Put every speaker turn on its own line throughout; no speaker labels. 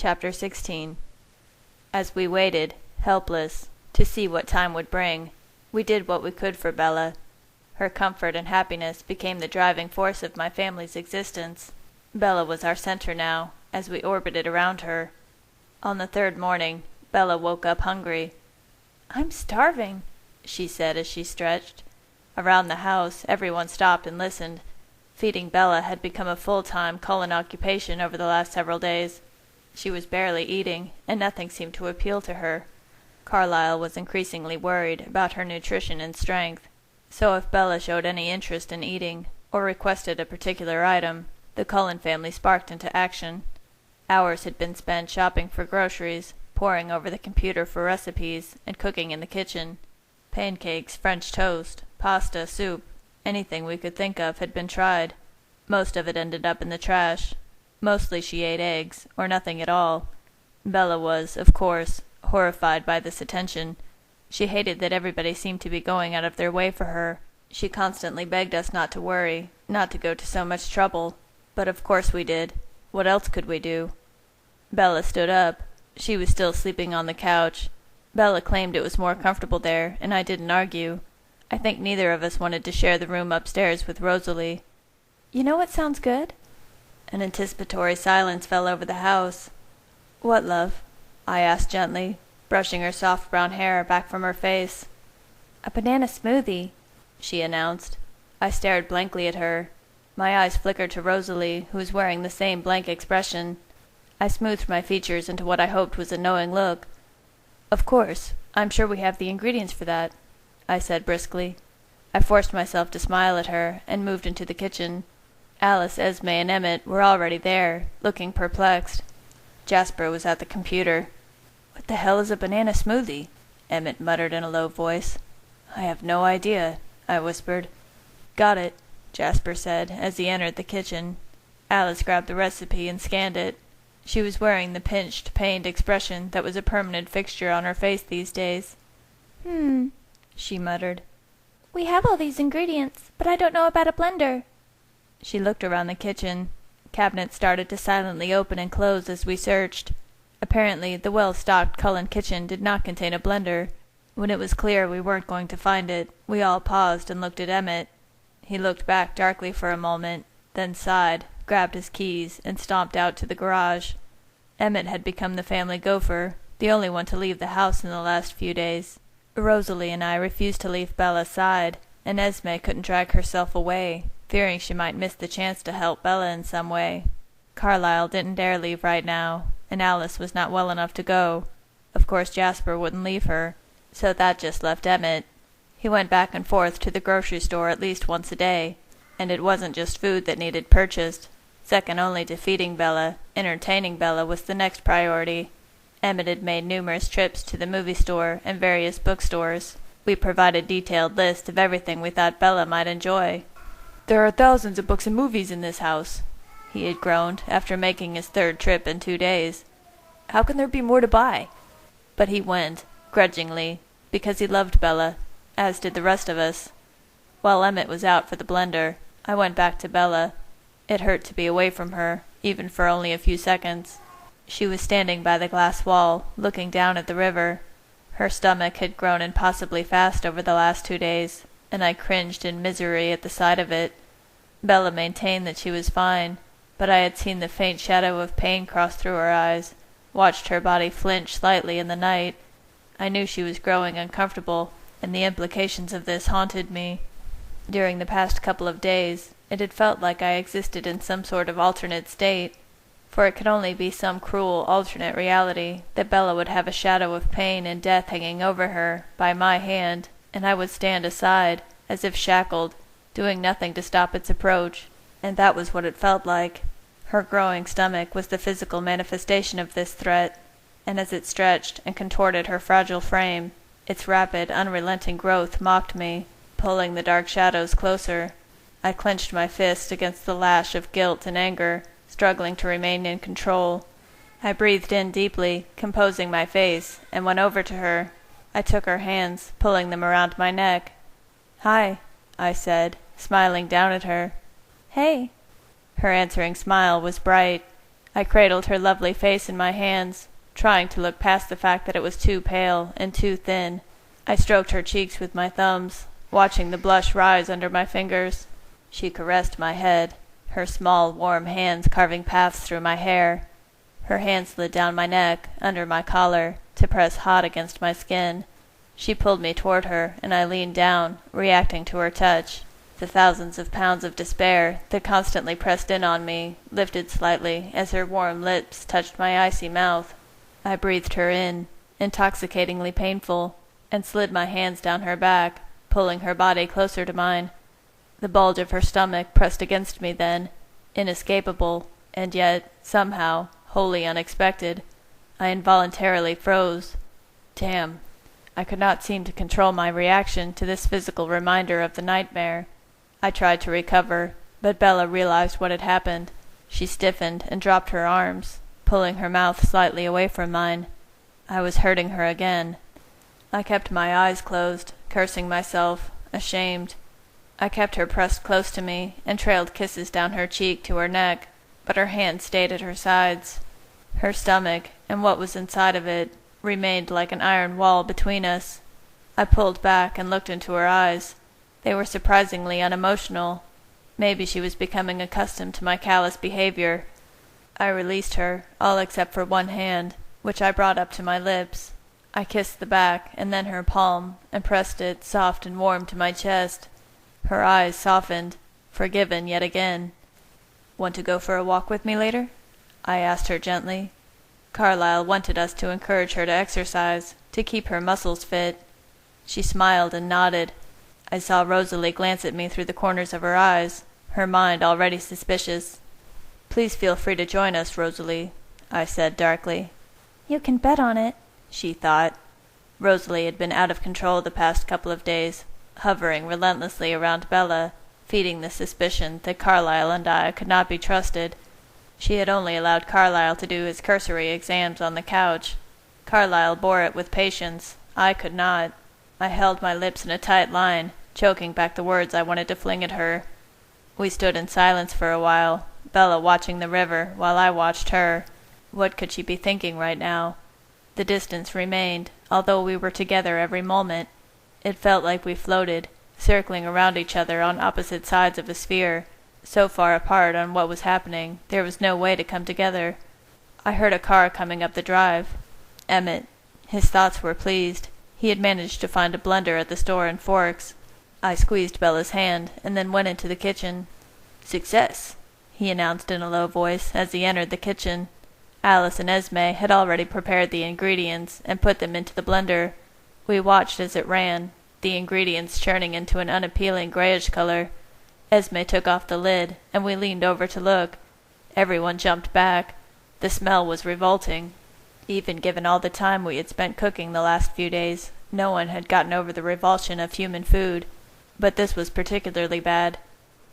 Chapter 16. As we waited, helpless, to see what time would bring, we did what we could for Bella. Her comfort and happiness became the driving force of my family's existence. Bella was our center now, as we orbited around her. On the third morning, Bella woke up hungry. "I'm starving," she said as she stretched. Around the house, everyone stopped and listened. Feeding Bella had become a full-time Cullen occupation over the last several days. She was barely eating, and nothing seemed to appeal to her. Carlyle was increasingly worried about her nutrition and strength, so if Bella showed any interest in eating, or requested a particular item, the Cullen family sparked into action. Hours had been spent shopping for groceries, poring over the computer for recipes, and cooking in the kitchen. Pancakes, French toast, pasta, soup, anything we could think of had been tried. Most of it ended up in the trash. Mostly she ate eggs, or nothing at all. Bella was, of course, horrified by this attention. She hated that everybody seemed to be going out of their way for her. She constantly begged us not to worry, not to go to so much trouble. But of course we did. What else could we do? Bella stood up. She was still sleeping on the couch. Bella claimed it was more comfortable there, and I didn't argue. I think neither of us wanted to share the room upstairs with Rosalie.
"You know what sounds good?"
An anticipatory silence fell over the house. "What, love?" I asked gently, brushing her soft brown hair back from her face.
"A banana smoothie,"
she announced. I stared blankly at her. My eyes flickered to Rosalie, who was wearing the same blank expression. I smoothed my features into what I hoped was a knowing look. "Of course, I'm sure we have the ingredients for that," I said briskly. I forced myself to smile at her, and moved into the kitchen. Alice, Esme, and Emmett were already there, looking perplexed. Jasper was at the computer. "What the hell is a banana smoothie?" Emmett muttered in a low voice. "I have no idea," I whispered. "Got it," Jasper said as he entered the kitchen. Alice grabbed the recipe and scanned it. She was wearing the pinched, pained expression that was a permanent fixture on her face these days.
She muttered. "We have all these ingredients, but I don't know about a blender."
She looked around the kitchen. Cabinets started to silently open and close as we searched. Apparently, the well-stocked Cullen kitchen did not contain a blender. When it was clear we weren't going to find it, we all paused and looked at Emmett. He looked back darkly for a moment, then sighed, grabbed his keys, and stomped out to the garage. Emmett had become the family gopher, the only one to leave the house in the last few days. Rosalie and I refused to leave Bella's side, and Esme couldn't drag herself away, fearing she might miss the chance to help Bella in some way. Carlyle didn't dare leave right now, and Alice was not well enough to go. Of course Jasper wouldn't leave her, so that just left Emmett. He went back and forth to the grocery store at least once a day, and it wasn't just food that needed purchased. Second only to feeding Bella, entertaining Bella was the next priority. Emmett had made numerous trips to the movie store and various bookstores. We provided detailed lists of everything we thought Bella might enjoy. "There are thousands of books and movies in this house," he had groaned after making his third trip in 2 days. "How can there be more to buy?" But he went, grudgingly, because he loved Bella, as did the rest of us. While Emmett was out for the blender, I went back to Bella. It hurt to be away from her, even for only a few seconds. She was standing by the glass wall, looking down at the river. Her stomach had grown impossibly fast over the last 2 days, and I cringed in misery at the sight of it. Bella maintained that she was fine, but I had seen the faint shadow of pain cross through her eyes, watched her body flinch slightly in the night. I knew she was growing uncomfortable, and the implications of this haunted me. During the past couple of days, it had felt like I existed in some sort of alternate state, for it could only be some cruel alternate reality that Bella would have a shadow of pain and death hanging over her, by my hand, and I would stand aside, as if shackled, doing nothing to stop its approach, and that was what it felt like. Her growing stomach was the physical manifestation of this threat, and as it stretched and contorted her fragile frame, its rapid, unrelenting growth mocked me, pulling the dark shadows closer. I clenched my fist against the lash of guilt and anger, struggling to remain in control. I breathed in deeply, composing my face, and went over to her. I took her hands, pulling them around my neck. "Hi," I said, smiling down at her.
"Hey."
Her answering smile was bright. I cradled her lovely face in my hands, trying to look past the fact that it was too pale and too thin. I stroked her cheeks with my thumbs, watching the blush rise under my fingers. She caressed my head, her small, warm hands carving paths through my hair. Her hand slid down my neck, under my collar, to press hot against my skin. She pulled me toward her, and I leaned down, reacting to her touch. The thousands of pounds of despair that constantly pressed in on me lifted slightly as her warm lips touched my icy mouth. I breathed her in, intoxicatingly painful, and slid my hands down her back, pulling her body closer to mine. The bulge of her stomach pressed against me then, inescapable, and yet, somehow, wholly unexpected. I involuntarily froze. Damn. I could not seem to control my reaction to this physical reminder of the nightmare. I tried to recover, but Bella realized what had happened. She stiffened and dropped her arms, pulling her mouth slightly away from mine. I was hurting her again. I kept my eyes closed, cursing myself, ashamed. I kept her pressed close to me and trailed kisses down her cheek to her neck, but her hand stayed at her sides. Her stomach, and what was inside of it, remained like an iron wall between us. I pulled back and looked into her eyes. They were surprisingly unemotional. Maybe she was becoming accustomed to my callous behavior. I released her, all except for one hand, which I brought up to my lips. I kissed the back and then her palm, and pressed it, soft and warm, to my chest. Her eyes softened, forgiven yet again. "Want to go for a walk with me later?" I asked her gently. Carlyle wanted us to encourage her to exercise, to keep her muscles fit. She smiled and nodded. I saw Rosalie glance at me through the corners of her eyes, her mind already suspicious. "Please feel free to join us, Rosalie," I said darkly.
"You can bet on it,"
she thought. Rosalie had been out of control the past couple of days, hovering relentlessly around Bella, feeding the suspicion that Carlyle and I could not be trusted. She had only allowed Carlyle to do his cursory exams on the couch. Carlyle bore it with patience. I could not. I held my lips in a tight line, choking back the words I wanted to fling at her. We stood in silence for a while, Bella watching the river while I watched her. What could she be thinking right now? The distance remained, although we were together every moment. It felt like we floated, circling around each other on opposite sides of a sphere, so far apart on what was happening there was no way to come together. I heard a car coming up the drive. Emmett. His thoughts were pleased. He had managed to find a blender at the store and forks. I squeezed Bella's hand, and then went into the kitchen. "Success," he announced in a low voice as he entered the kitchen. Alice and Esme had already prepared the ingredients and put them into the blender. We watched as it ran, the ingredients churning into an unappealing grayish color. Esme took off the lid, and we leaned over to look. Everyone jumped back. The smell was revolting. Even given all the time we had spent cooking the last few days, no one had gotten over the revulsion of human food. But this was particularly bad.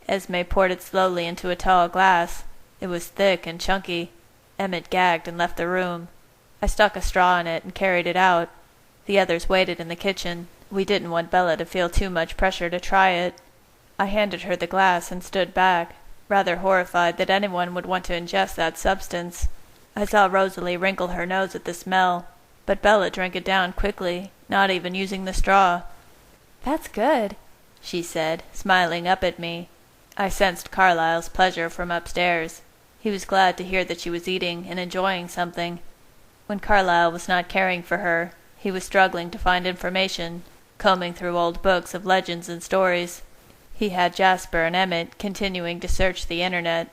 Esme poured it slowly into a tall glass. It was thick and chunky. Emmett gagged and left the room. I stuck a straw in it and carried it out. The others waited in the kitchen. We didn't want Bella to feel too much pressure to try it. I handed her the glass and stood back, rather horrified that anyone would want to ingest that substance. I saw Rosalie wrinkle her nose at the smell, but Bella drank it down quickly, not even using the straw.
"That's good,"
she said, smiling up at me. I sensed Carlyle's pleasure from upstairs. He was glad to hear that she was eating and enjoying something. When Carlyle was not caring for her, he was struggling to find information, combing through old books of legends and stories. He had Jasper and Emmett continuing to search the internet.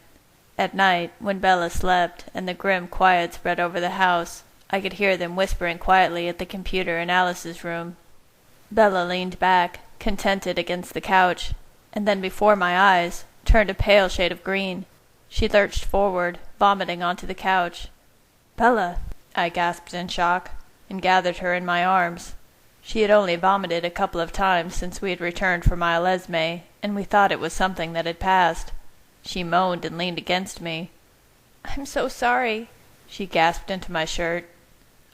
At night, when Bella slept and the grim quiet spread over the house, I could hear them whispering quietly at the computer in Alice's room. Bella leaned back, contented against the couch, and then before my eyes turned a pale shade of green. She lurched forward, vomiting onto the couch. "Bella!" I gasped in shock, and gathered her in my arms. She had only vomited a couple of times since we had returned from Isle Esme, and we thought it was something that had passed. She moaned and leaned against me. "I'm so sorry," she gasped into my shirt.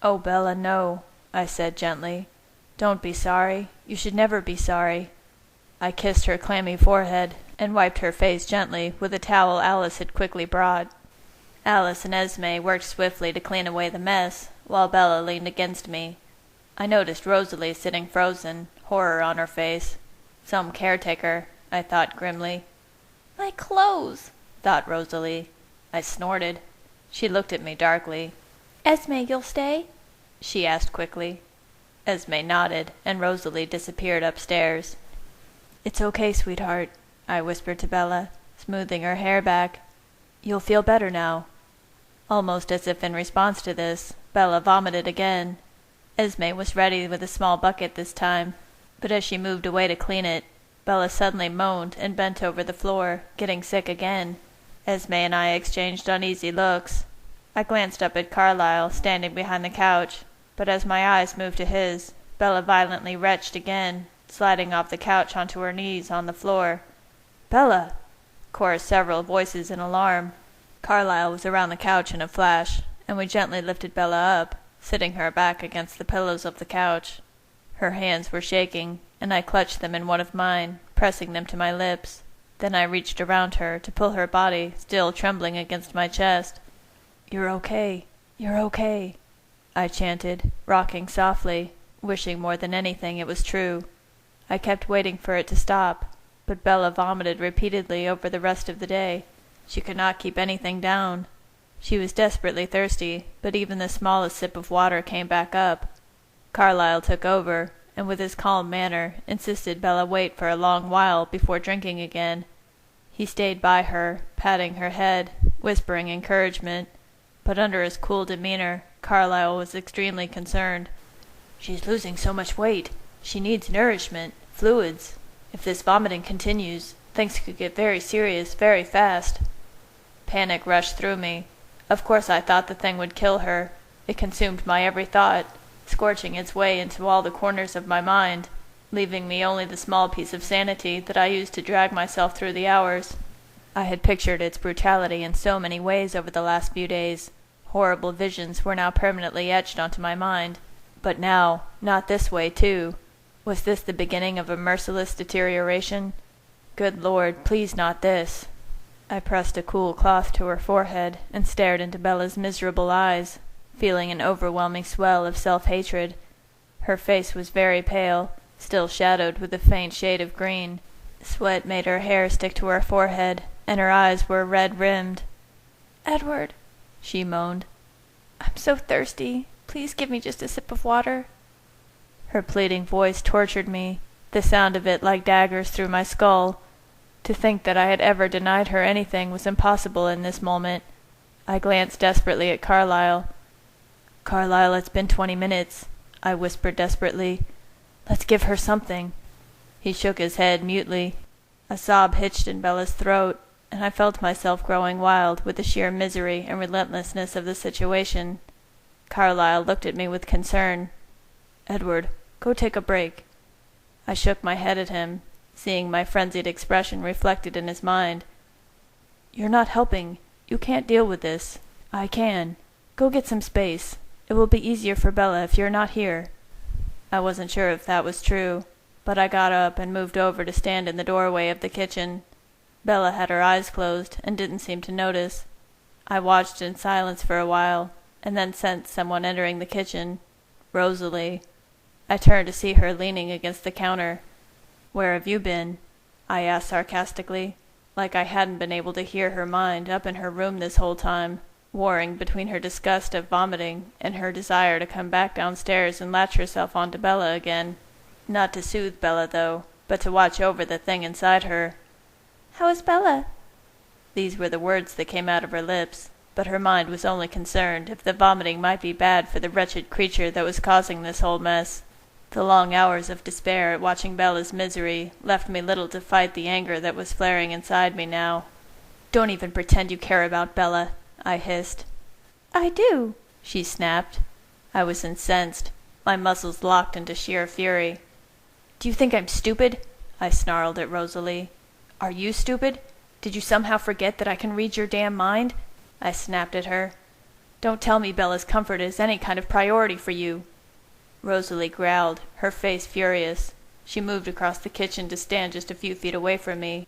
"Oh, Bella, no," I said gently. "Don't be sorry. You should never be sorry." I kissed her clammy forehead and wiped her face gently with a towel Alice had quickly brought. Alice and Esme worked swiftly to clean away the mess, while Bella leaned against me. I noticed Rosalie sitting frozen, horror on her face. Some caretaker, I thought grimly.
My clothes,
thought Rosalie. I snorted. She looked at me darkly.
Esme, you'll stay?
She asked quickly. Esme nodded, and Rosalie disappeared upstairs. It's okay, sweetheart, I whispered to Bella, smoothing her hair back. You'll feel better now. Almost as if in response to this, Bella vomited again. Esme was ready with a small bucket this time, but as she moved away to clean it, Bella suddenly moaned and bent over the floor, getting sick again. Esme and I exchanged uneasy looks. I glanced up at Carlyle, standing behind the couch, but as my eyes moved to his, Bella violently retched again, sliding off the couch onto her knees on the floor. "Bella!" chorused several voices in alarm. Carlyle was around the couch in a flash, and we gently lifted Bella up, sitting her back against the pillows of the couch. Her hands were shaking, and I clutched them in one of mine, pressing them to my lips. Then I reached around her to pull her body, still trembling against my chest. "You're okay. You're okay," I chanted, rocking softly, wishing more than anything it was true. I kept waiting for it to stop, but Bella vomited repeatedly over the rest of the day. She could not keep anything down. She was desperately thirsty, but even the smallest sip of water came back up. Carlyle took over, and with his calm manner insisted Bella wait for a long while before drinking again. He stayed by her, patting her head, whispering encouragement, but under his cool demeanor Carlyle was extremely concerned. "She's losing so much weight. She needs nourishment, fluids. If this vomiting continues, things could get very serious very fast." Panic rushed through me. Of course I thought the thing would kill her. It consumed my every thought, scorching its way into all the corners of my mind, leaving me only the small piece of sanity that I used to drag myself through the hours. I had pictured its brutality in so many ways over the last few days. Horrible visions were now permanently etched onto my mind. But now, not this way, too. Was this the beginning of a merciless deterioration? Good Lord, please not this. I pressed a cool cloth to her forehead and stared into Bella's miserable eyes, feeling an overwhelming swell of self-hatred. Her face was very pale, still shadowed with a faint shade of green. Sweat made her hair stick to her forehead, and her eyes were red-rimmed.
"Edward," she moaned, "I'm so thirsty. Please give me just a sip of water."
Her pleading voice tortured me, the sound of it like daggers through my skull. To think that I had ever denied her anything was impossible in this moment. I glanced desperately at Carlyle. "Carlyle, it's been 20 minutes," I whispered desperately. "Let's give her something." He shook his head mutely. A sob hitched in Bella's throat, and I felt myself growing wild with the sheer misery and relentlessness of the situation. Carlyle looked at me with concern. "Edward, go take a break." I shook my head at him, seeing my frenzied expression reflected in his mind. "You're not helping. You can't deal with this. I can. Go get some space. It will be easier for Bella if you're not here." I wasn't sure if that was true, but I got up and moved over to stand in the doorway of the kitchen. Bella had her eyes closed and didn't seem to notice. I watched in silence for a while, and then sensed someone entering the kitchen. Rosalie. I turned to see her leaning against the counter. "Where have you been?" I asked sarcastically, like I hadn't been able to hear her mind up in her room this whole time, warring between her disgust of vomiting and her desire to come back downstairs and latch herself onto Bella again. Not to soothe Bella, though, but to watch over the thing inside her.
"How is Bella?"
These were the words that came out of her lips, but her mind was only concerned if the vomiting might be bad for the wretched creature that was causing this whole mess. The long hours of despair at watching Bella's misery left me little to fight the anger that was flaring inside me now. "Don't even pretend you care about Bella," I hissed.
"I do,"
she snapped. I was incensed, my muscles locked into sheer fury. "Do you think I'm stupid?" I snarled at Rosalie. "Are you stupid? Did you somehow forget that I can read your damn mind?" I snapped at her. "Don't tell me Bella's comfort is any kind of priority for you." Rosalie growled, her face furious. She moved across the kitchen to stand just a few feet away from me.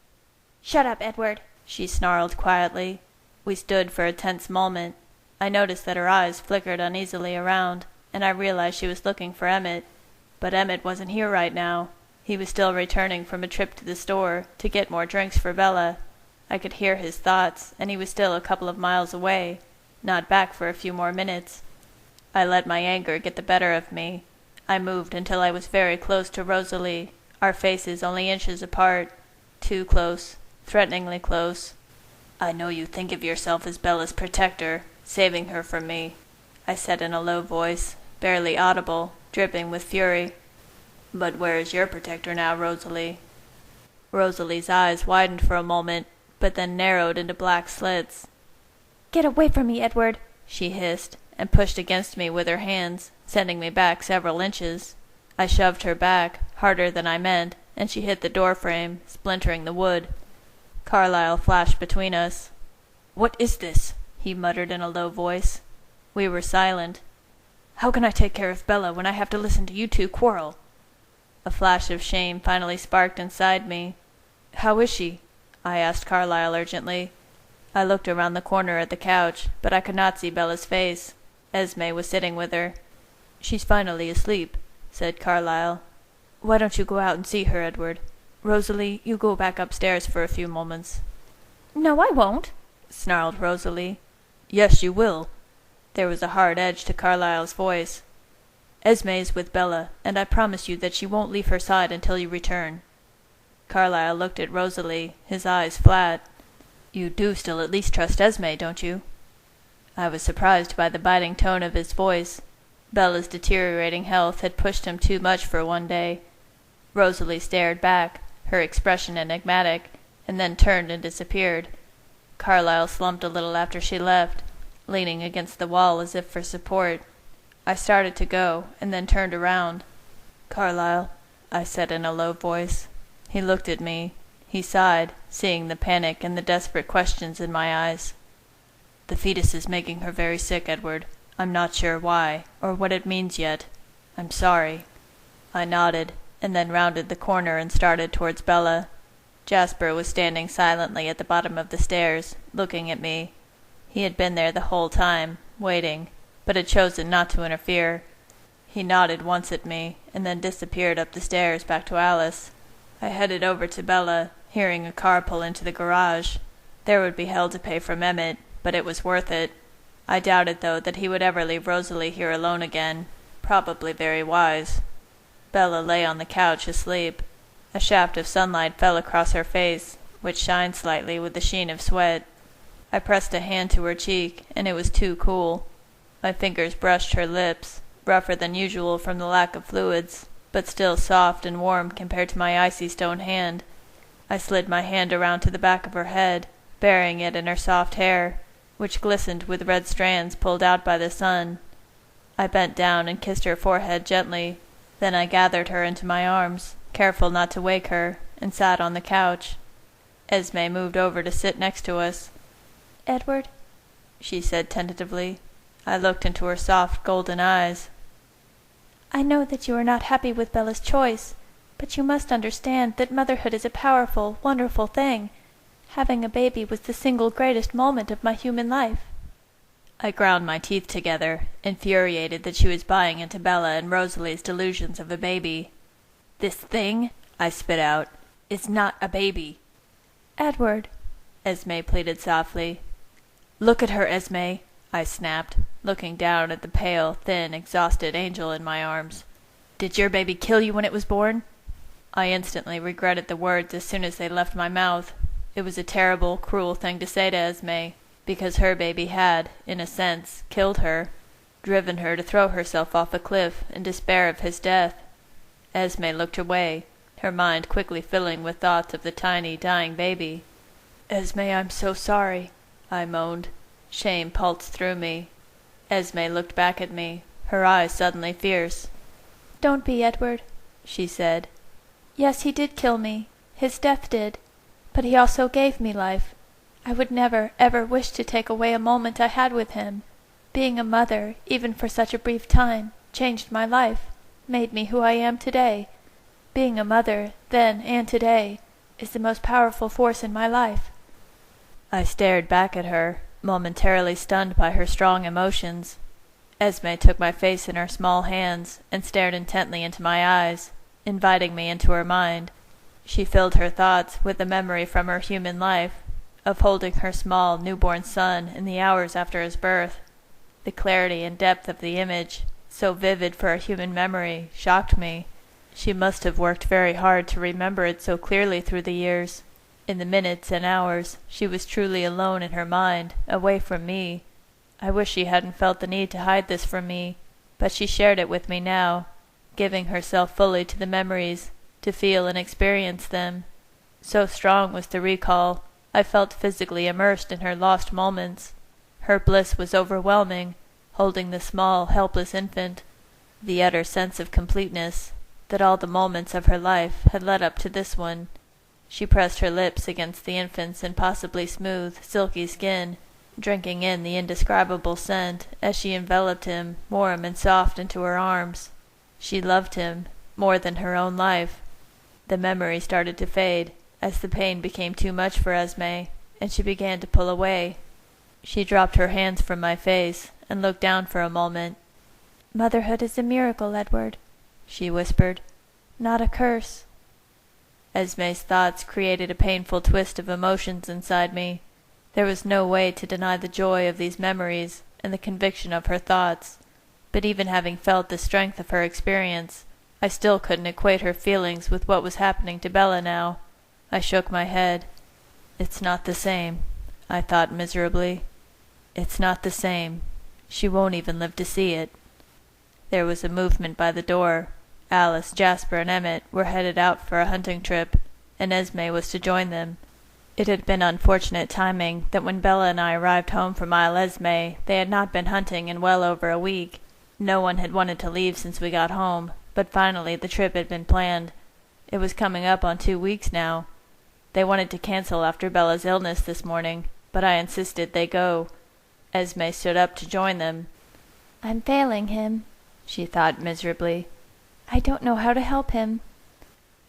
"Shut up, Edward,"
she snarled quietly. We stood for a tense moment. I noticed that her eyes flickered uneasily around, and I realized she was looking for Emmett. But Emmett wasn't here right now. He was still returning from a trip to the store to get more drinks for Bella. I could hear his thoughts, and he was still a couple of miles away, not back for a few more minutes. I let my anger get the better of me. I moved until I was very close to Rosalie, our faces only inches apart. Too close, threateningly close. "I know you think of yourself as Bella's protector, saving her from me," I said in a low voice, barely audible, dripping with fury. "But where is your protector now, Rosalie?" Rosalie's eyes widened for a moment, but then narrowed into black slits.
"Get away from me, Edward,"
she hissed, and pushed against me with her hands, sending me back several inches. I shoved her back, harder than I meant, and she hit the door frame, splintering the wood. Carlyle flashed between us. "What is this?" he muttered in a low voice. We were silent. "How can I take care of Bella when I have to listen to you two quarrel?" A flash of shame finally sparked inside me. "How is she?" I asked Carlyle urgently. I looked around the corner at the couch, but I could not see Bella's face. Esme was sitting with her. "She's finally asleep," said Carlyle. "Why don't you go out and see her, Edward? Rosalie, you go back upstairs for a few moments."
"No, I won't,"
snarled Rosalie. "Yes, you will." There was a hard edge to Carlyle's voice. "Esme is with Bella, and I promise you that she won't leave her side until you return." Carlyle looked at Rosalie, his eyes flat. "You do still at least trust Esme, don't you?" I was surprised by the biting tone of his voice. Bella's deteriorating health had pushed him too much for one day. Rosalie stared back, her expression enigmatic, and then turned and disappeared. Carlyle slumped a little after she left, leaning against the wall as if for support. I started to go, and then turned around. "Carlyle," I said in a low voice. He looked at me. He sighed, seeing the panic and the desperate questions in my eyes. "The fetus is making her very sick, Edward. I'm not sure why, or what it means yet. I'm sorry." I nodded, and then rounded the corner and started towards Bella. Jasper was standing silently at the bottom of the stairs, looking at me. He had been there the whole time, waiting, but had chosen not to interfere. He nodded once at me, and then disappeared up the stairs back to Alice. I headed over to Bella, hearing a car pull into the garage. There would be hell to pay from Emmett, but it was worth it. I doubted, though, that he would ever leave Rosalie here alone again. Probably very wise. Bella lay on the couch asleep. A shaft of sunlight fell across her face, which shined slightly with the sheen of sweat. I pressed a hand to her cheek, and it was too cool. My fingers brushed her lips, rougher than usual from the lack of fluids, but still soft and warm compared to my icy stone hand. I slid my hand around to the back of her head, burying it in her soft hair, which glistened with red strands pulled out by the sun. I bent down and kissed her forehead gently. Then I gathered her into my arms, careful not to wake her, and sat on the couch. Esme moved over to sit next to us.
"Edward,"
she said tentatively. I looked into her soft golden eyes.
"I know that you are not happy with Bella's choice, but you must understand that motherhood is a powerful, wonderful thing. Having a baby was the single greatest moment of my human life."
I ground my teeth together, infuriated that she was buying into Bella and Rosalie's delusions of a baby. "This thing," I spit out, "is not a baby."
"Edward,"
Esme pleaded softly. "Look at her, Esme," I snapped, looking down at the pale, thin, exhausted angel in my arms. "Did your baby kill you when it was born?" I instantly regretted the words as soon as they left my mouth. It was a terrible, cruel thing to say to Esme, because her baby had, in a sense, killed her, driven her to throw herself off a cliff in despair of his death. Esme looked away, her mind quickly filling with thoughts of the tiny, dying baby. "Esme, I'm so sorry," I moaned. Shame pulsed through me. Esme looked back at me, her eyes suddenly fierce.
"Don't be, Edward," she said. "Yes, he did kill me. His death did. But he also gave me life. I would never, ever wish to take away a moment I had with him. Being a mother, even for such a brief time, changed my life, made me who I am today. Being a mother, then and today, is the most powerful force in my life."
I stared back at her. momentarily stunned by her strong emotions. Esme took my face in her small hands and stared intently into my eyes, inviting me into her mind. She filled her thoughts with the memory from her human life of holding her small newborn son in the hours after his birth. The clarity and depth of the image, so vivid for a human memory, shocked me. She must have worked very hard to remember it so clearly through the years. In the minutes and hours, she was truly alone in her mind, away from me. I wish she hadn't felt the need to hide this from me, but she shared it with me now, giving herself fully to the memories, to feel and experience them. So strong was the recall, I felt physically immersed in her lost moments. Her bliss was overwhelming, holding the small, helpless infant, the utter sense of completeness, that all the moments of her life had led up to this one. She pressed her lips against the infant's impossibly smooth, silky skin, drinking in the indescribable scent as she enveloped him, warm and soft, into her arms. She loved him more than her own life. The memory started to fade as the pain became too much for Esme, and she began to pull away. She dropped her hands from my face and looked down for a moment.
"Motherhood is a miracle, Edward," she whispered. "Not a curse."
Esme's thoughts created a painful twist of emotions inside me. There was no way to deny the joy of these memories and the conviction of her thoughts, but even having felt the strength of her experience, I still couldn't equate her feelings with what was happening to Bella now. I shook my head. "It's not the same," I thought miserably. "It's not the same. She won't even live to see it." There was a movement by the door. Alice, Jasper, and Emmett were headed out for a hunting trip, and Esme was to join them. It had been unfortunate timing that when Bella and I arrived home from Isle Esme, they had not been hunting in well over a week. No one had wanted to leave since we got home, but finally the trip had been planned. It was coming up on 2 weeks now. They wanted to cancel after Bella's illness this morning, but I insisted they go. Esme stood up to join them.
"I'm failing him," she thought miserably. "I don't know how to help him."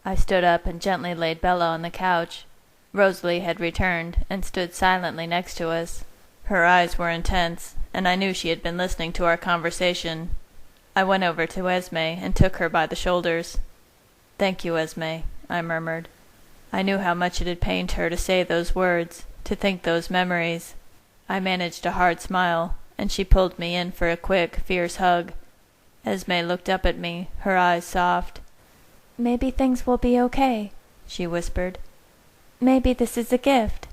I stood up and gently laid Bella on the couch. Rosalie had returned and stood silently next to us. Her eyes were intense, and I knew she had been listening to our conversation. I went over to Esme and took her by the shoulders. "Thank you, Esme," I murmured. I knew how much it had pained her to say those words, to think those memories. I managed a hard smile, and she pulled me in for a quick, fierce hug. Esme looked up at me, her eyes soft.
"Maybe things will be okay," she whispered. "Maybe this is a gift.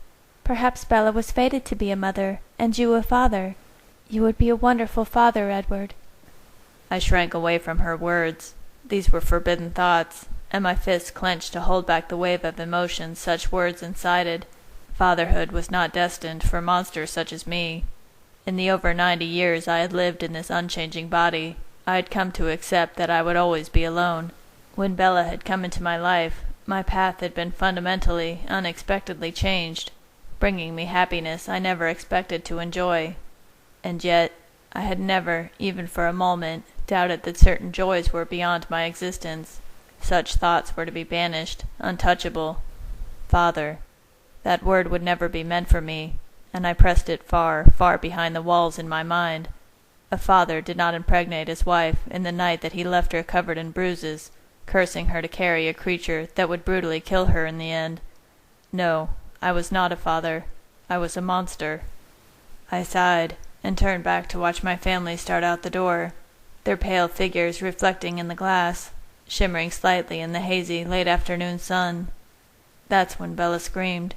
Perhaps Bella was fated to be a mother, and you a father. You would be a wonderful father, Edward."
I shrank away from her words. These were forbidden thoughts, and my fists clenched to hold back the wave of emotion such words incited. Fatherhood was not destined for monsters such as me. In the over 90 years I had lived in this unchanging body, I had come to accept that I would always be alone. When Bella had come into my life, my path had been fundamentally, unexpectedly changed, bringing me happiness I never expected to enjoy. And yet, I had never, even for a moment, doubted that certain joys were beyond my existence. Such thoughts were to be banished, untouchable. Father. That word would never be meant for me, and I pressed it far, far behind the walls in my mind. A father did not impregnate his wife in the night that he left her covered in bruises, cursing her to carry a creature that would brutally kill her in the end. No, I was not a father. I was a monster. I sighed, and turned back to watch my family start out the door, their pale figures reflecting in the glass, shimmering slightly in the hazy, late-afternoon sun. That's when Bella screamed.